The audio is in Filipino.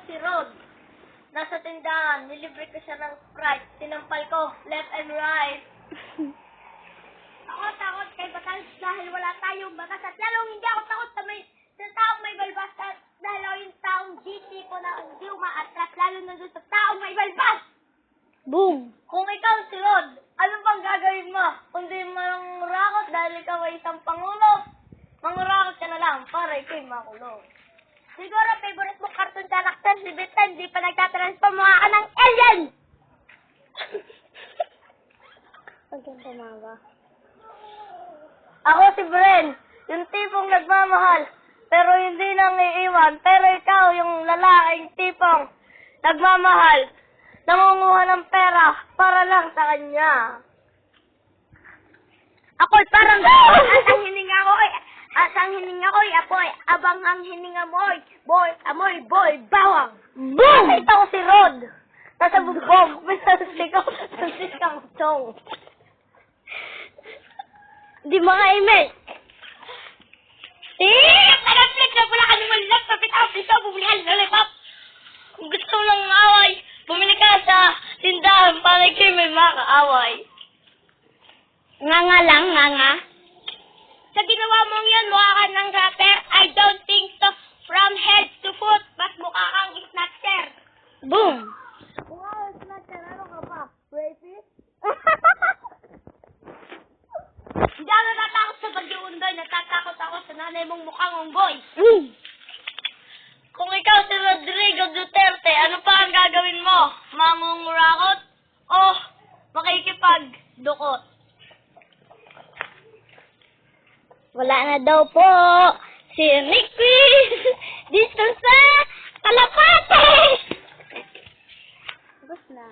si Rod. Nasa tindahan, nilibre ko siya ng Sprite. Sinampal ko, left and right. Ako takot kay Batal dahil wala tayong batas. At lalong hindi ako takot sa taong may balbas. At dahil ako yung taong GT ko na hindi umaatras. Lalo na doon sa taong may balbas. Boom! Kung ikaw si Rod, ano bang gagawin mo? Kundi mangurakot dahil ikaw ay isang pangulo. Mangurakot ka na lang para ikaw'y makulong. Siguro favorite mo cartoon character si Bitan, di pa nagtatransform mga ka ng alien! Pagkanta na ba? Ako si Bren, yung tipong nagmamahal, pero hindi nang iiwan. Pero ikaw yung lalaking tipong nagmamahal, nangunguha ng pera para lang sa kanya. Ako'y parang ang hininga ko ay apoy, abang ang hininga mo ay boy, amoy, boy, bawang. Boom! Nakita ko si Rod. Nasa bubog, may sasikaw chong. Di mga email. Nag-flex na pala kami ng laptop. Ikaw, bumili ka ng lollipop. Kung gusto mo ng away, bumili ka sa tindahan para kayo may makaaway. Nga lang, nga. Sa ginawa mong yun, mukha ka ng rapper. I don't think so. From head to foot, mas mukha kang snatcher. Boom! Mukha kang snatcher, ano ka pa? Rapist? Hindi ako natatakot sa Bagyo Undoy. Natatakot ako sa nanay mong mukhang unggoy. Mm. Kung ikaw si Rodrigo Duterte, ano pa ang gagawin mo? Mangungurakot o makikipagdukot? Wala na daw po si Ricky dito sa Kalapate! Tapos na.